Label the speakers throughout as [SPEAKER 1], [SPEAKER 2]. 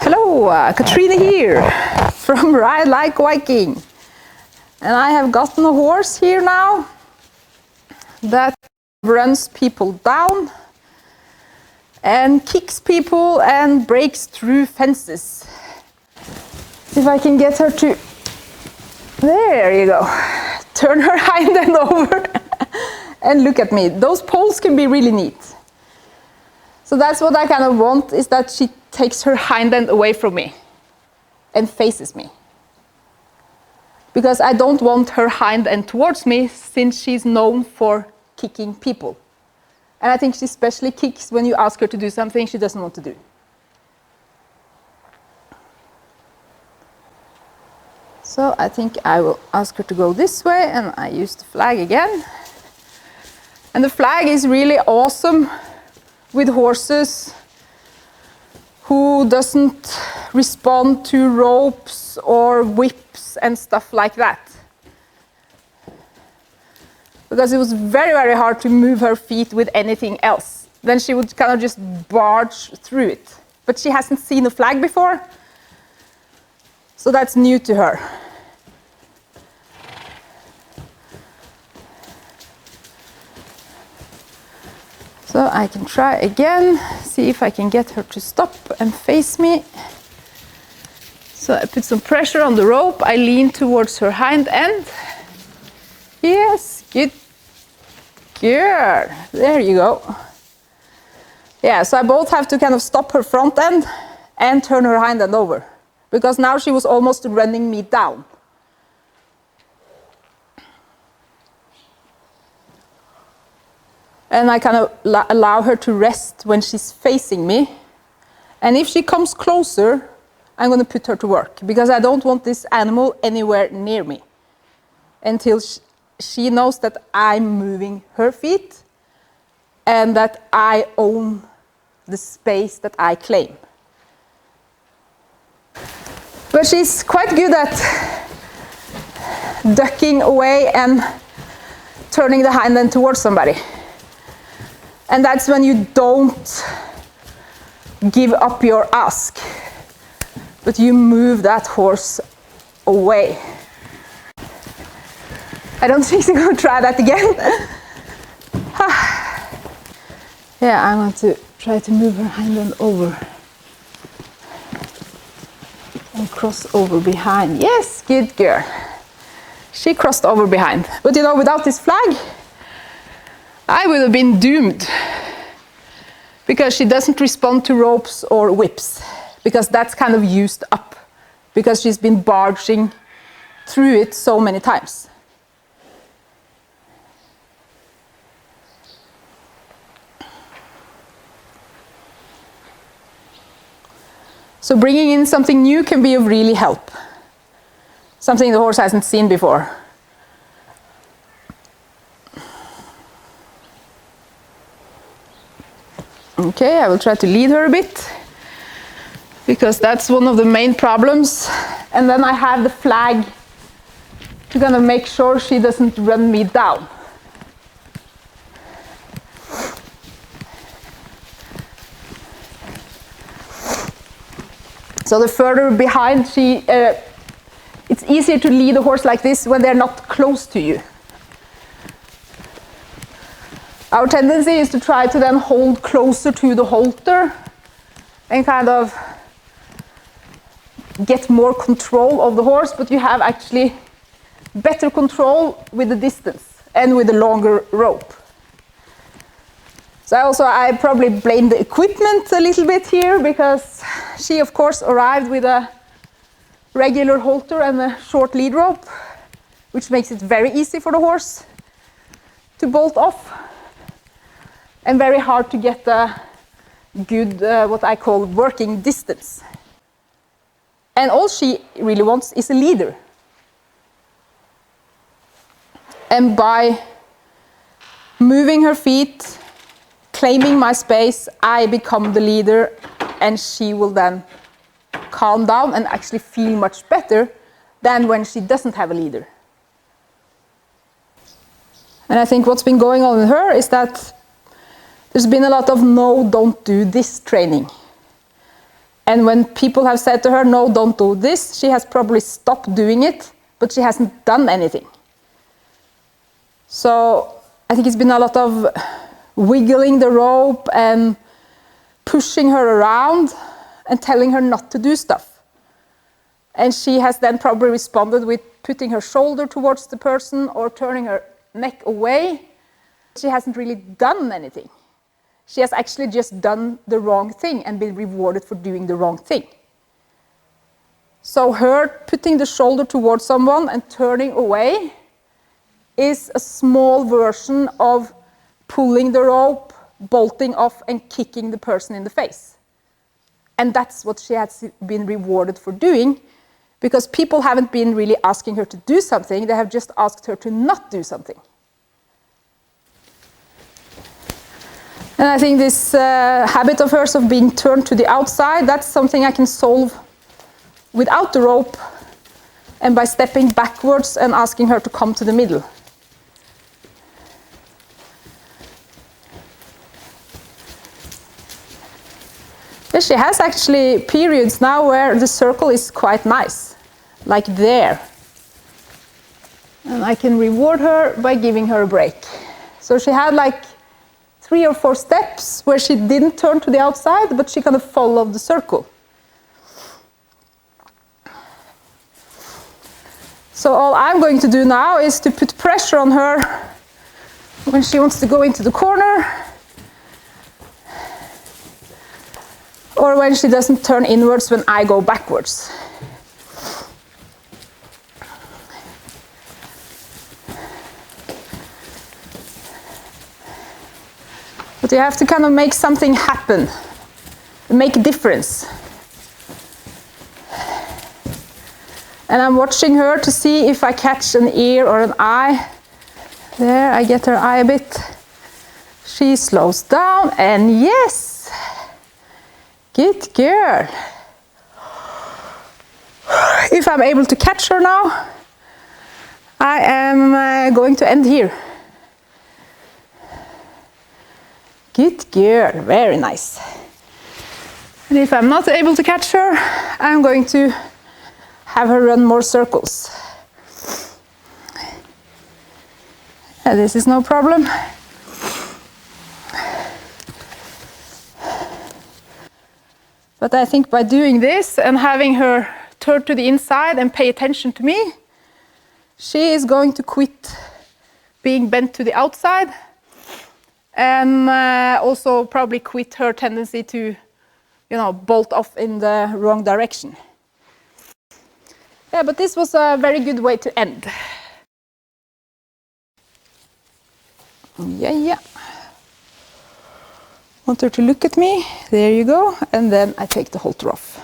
[SPEAKER 1] Hello, Katrina here from Ride Like Viking, and I have gotten a horse here now that runs people down and kicks people and breaks through fences. If I can get her to, there you go, turn her hind end over and look at me. Those poles can be really neat. So that's what I kind of want, is that she takes her hind end away from me and faces me. Because I don't want her hind end towards me, since she's known for kicking people. And I think she especially kicks when you ask her to do something she doesn't want to do. So I think I will ask her to go this way, and I use the flag again. And the flag is really awesome with horses who doesn't respond to ropes or whips and stuff like that. Because it was very, very hard to move her feet with anything else. Then she would kind of just barge through it. But she hasn't seen a flag before, so that's new to her. So I can try again, see if I can get her to stop and face me. So I put some pressure on the rope, I lean towards her hind end. Yes, good girl, there you go. Yeah, so I both have to kind of stop her front end and turn her hind end over, because now she was almost running me down. And I kind of allow her to rest when she's facing me. And if she comes closer, I'm going to put her to work, because I don't want this animal anywhere near me until she knows that I'm moving her feet and that I own the space that I claim. But she's quite good at ducking away and turning the hind end towards somebody. And that's when you don't give up your ask, but you move that horse away. I don't think she's going to try that again. Yeah, I'm going to try to move her hind end over and cross over behind. Yes, good girl. She crossed over behind. But you know, without this flag, I would have been doomed, because she doesn't respond to ropes or whips, because that's kind of used up, because she's been barging through it so many times. So bringing in something new can be of really help, something the horse hasn't seen before. Okay, I will try to lead her a bit, because that's one of the main problems. And then I have the flag to kind of make sure she doesn't run me down. So the further behind it's easier to lead a horse like this when they're not close to you. Our tendency is to try to then hold closer to the halter and kind of get more control of the horse, but you have actually better control with the distance and with the longer rope. So I probably blame the equipment a little bit here, because she of course arrived with a regular halter and a short lead rope, which makes it very easy for the horse to bolt off. And very hard to get a good, what I call working distance. And all she really wants is a leader. And by moving her feet, claiming my space, I become the leader, and she will then calm down and actually feel much better than when she doesn't have a leader. And I think what's been going on with her is that there's been a lot of no, don't do this training. And when people have said to her, no, don't do this, she has probably stopped doing it, but she hasn't done anything. So I think it's been a lot of wiggling the rope and pushing her around and telling her not to do stuff. And she has then probably responded with putting her shoulder towards the person or turning her neck away. She hasn't really done anything. She has actually just done the wrong thing and been rewarded for doing the wrong thing. So her putting the shoulder towards someone and turning away is a small version of pulling the rope, bolting off and kicking the person in the face. And that's what she has been rewarded for doing, because people haven't been really asking her to do something, they have just asked her to not do something. And I think this habit of hers of being turned to the outside, that's something I can solve without the rope and by stepping backwards and asking her to come to the middle. Yeah, she has actually periods now where the circle is quite nice, like there. And I can reward her by giving her a break. So she had like 3 or 4 steps where she didn't turn to the outside, but she kind of followed the circle. So all I'm going to do now is to put pressure on her when she wants to go into the corner, or when she doesn't turn inwards when I go backwards. But you have to kind of make something happen, make a difference. And I'm watching her to see if I catch an ear or an eye. There, I get her eye a bit. She slows down, and yes, good girl. If I'm able to catch her now, I am going to end here. Good girl, very nice. And if I'm not able to catch her, I'm going to have her run more circles. And this is no problem. But I think by doing this and having her turn to the inside and pay attention to me, she is going to quit being bent to the outside, and also probably quit her tendency to, bolt off in the wrong direction. Yeah, but this was a very good way to end. Yeah. Want her to look at me, there you go, and then I take the halter off.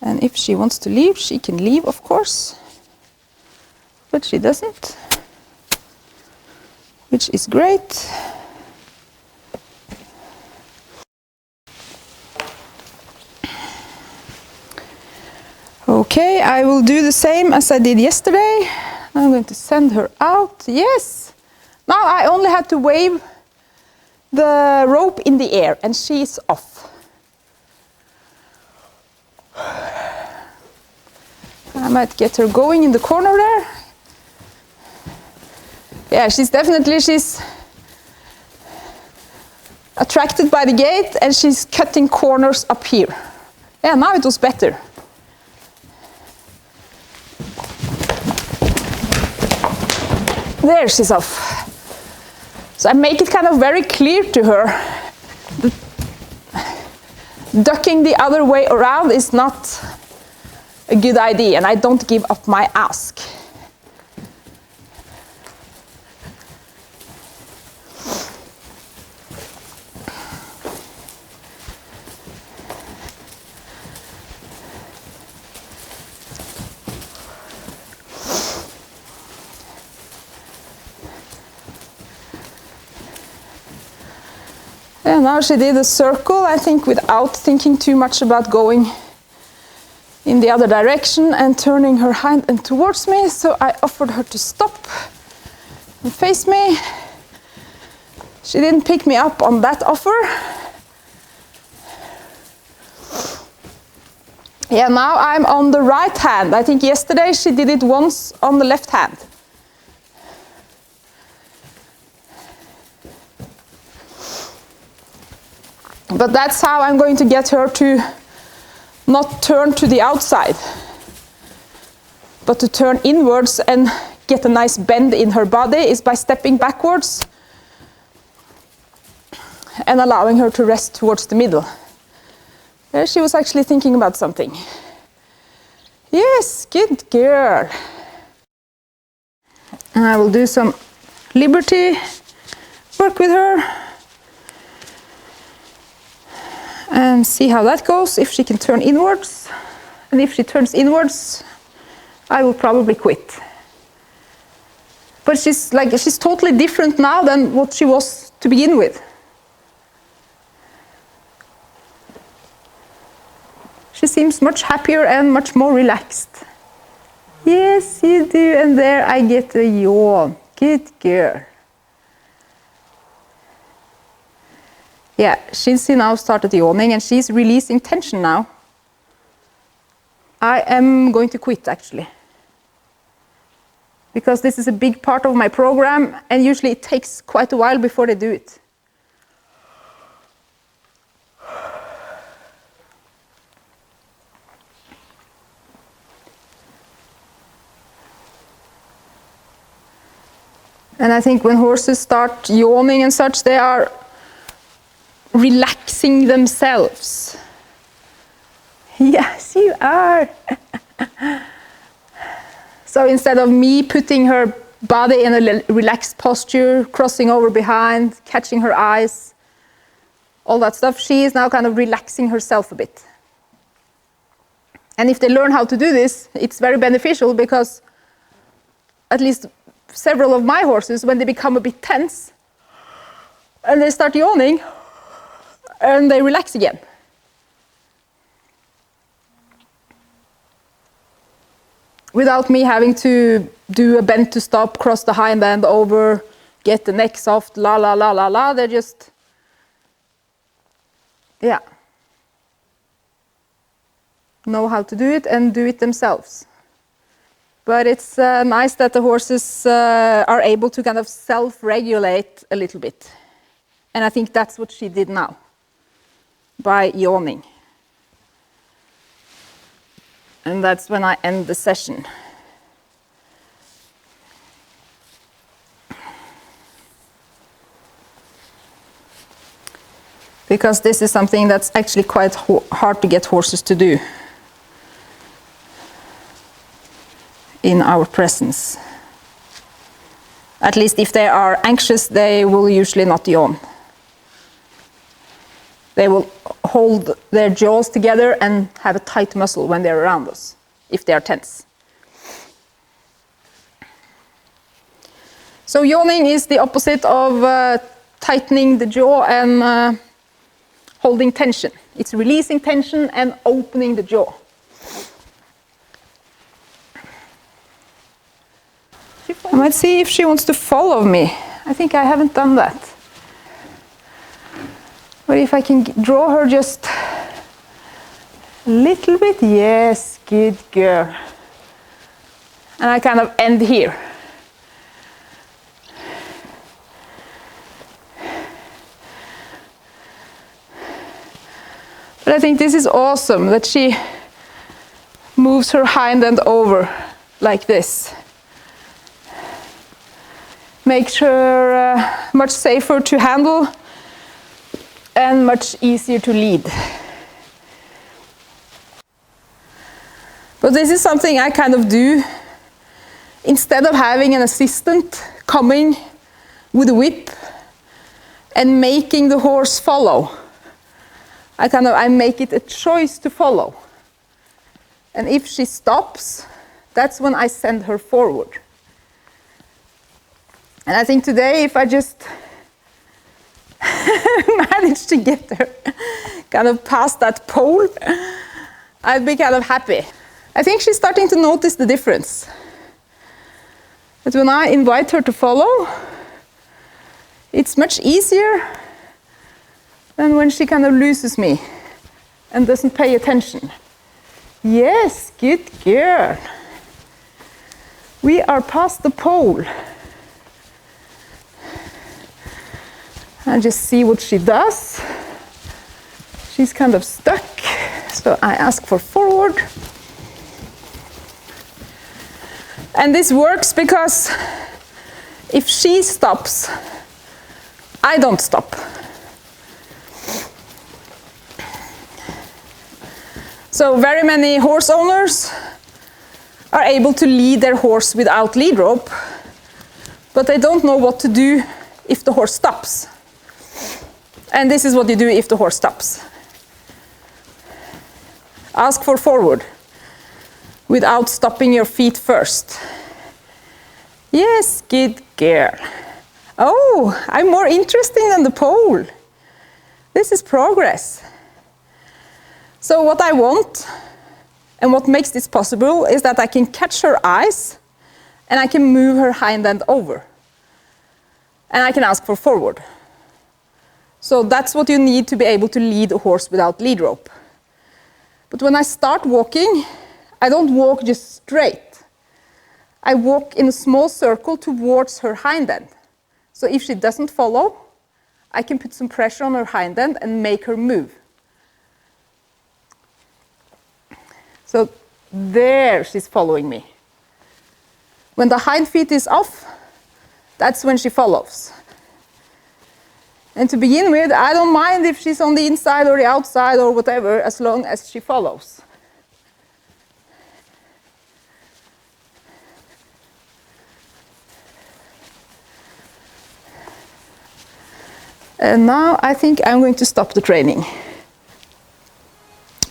[SPEAKER 1] And if she wants to leave, she can leave, of course, but she doesn't, which is great. Okay, I will do the same as I did yesterday. I'm going to send her out. Yes! Now I only had to wave the rope in the air and she's off. I might get her going in the corner there. Yeah, she's attracted by the gate and she's cutting corners up here. Yeah, now it was better. There, she's off. So I make it kind of very clear to her that ducking the other way around is not a good idea, and I don't give up my ask. Yeah, now she did a circle, I think, without thinking too much about going in the other direction and turning her hind end towards me. So I offered her to stop and face me. She didn't pick me up on that offer. Yeah, now I'm on the right hand. I think yesterday she did it once on the left hand. But that's how I'm going to get her to not turn to the outside, but to turn inwards and get a nice bend in her body, is by stepping backwards and allowing her to rest towards the middle. There she was actually thinking about something. Yes, good girl. And I will do some liberty work with her and see how that goes, if she can turn inwards. And if she turns inwards, I will probably quit. But she's totally different now than what she was to begin with. She seems much happier and much more relaxed. Yes, you do, and there I get a yawn. Good girl. Yeah, she's now started yawning and she's releasing tension now. I am going to quit actually, because this is a big part of my program and usually it takes quite a while before they do it. And I think when horses start yawning and such, they are relaxing themselves. Yes, you are. So instead of me putting her body in a relaxed posture, crossing over behind, catching her eyes, all that stuff, she is now kind of relaxing herself a bit. And if they learn how to do this, it's very beneficial, because at least several of my horses, when they become a bit tense and they start yawning, and they relax again. Without me having to do a bend to stop, cross the hind end over, get the neck soft, la la la la la, they just, yeah, know how to do it and do it themselves. But it's nice that the horses are able to kind of self-regulate a little bit. And I think that's what she did now, by yawning. And that's when I end the session. Because this is something that's actually quite hard to get horses to do in our presence. At least if they are anxious, they will usually not yawn. They will hold their jaws together and have a tight muscle when they're around us, if they are tense. So yawning is the opposite of tightening the jaw and holding tension. It's releasing tension and opening the jaw. I might see if she wants to follow me. I think I haven't done that. But if I can draw her just a little bit, yes, good girl. And I kind of end here. But I think this is awesome that she moves her hind end over like this. Makes her much safer to handle and much easier to lead. But this is something I kind of do instead of having an assistant coming with a whip and making the horse follow. I make it a choice to follow. And if she stops, that's when I send her forward. And I think today, if I just manage to get her kind of past that pole, I'd be kind of happy. I think she's starting to notice the difference. But when I invite her to follow, it's much easier than when she kind of loses me and doesn't pay attention. Yes, good girl. We are past the pole. And just see what she does. She's kind of stuck, so I ask for forward. And this works because if she stops, I don't stop. So very many horse owners are able to lead their horse without lead rope, but they don't know what to do if the horse stops. And this is what you do if the horse stops. Ask for forward without stopping your feet first. Yes, good girl. Oh, I'm more interesting than the pole. This is progress. So what I want and what makes this possible is that I can catch her eyes and I can move her hind end over. And I can ask for forward. So that's what you need to be able to lead a horse without lead rope. But when I start walking, I don't walk just straight. I walk in a small circle towards her hind end. So if she doesn't follow, I can put some pressure on her hind end and make her move. So there she's following me. When the hind feet is off, that's when she follows. And to begin with, I don't mind if she's on the inside or the outside or whatever, as long as she follows. And now I think I'm going to stop the training.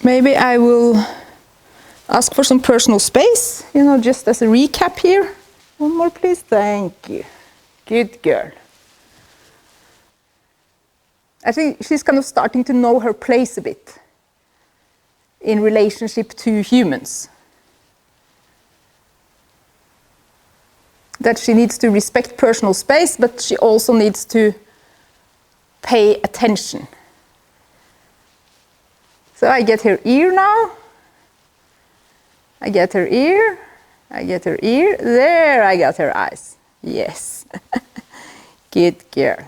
[SPEAKER 1] Maybe I will ask for some personal space, just as a recap here. One more, please. Thank you. Good girl. I think she's kind of starting to know her place a bit in relationship to humans. That she needs to respect personal space, but she also needs to pay attention. So I get her ear now. I get her ear. I get her ear. There, I got her eyes. Yes. Good girl.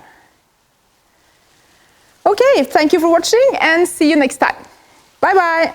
[SPEAKER 1] Okay, thank you for watching and see you next time. Bye bye.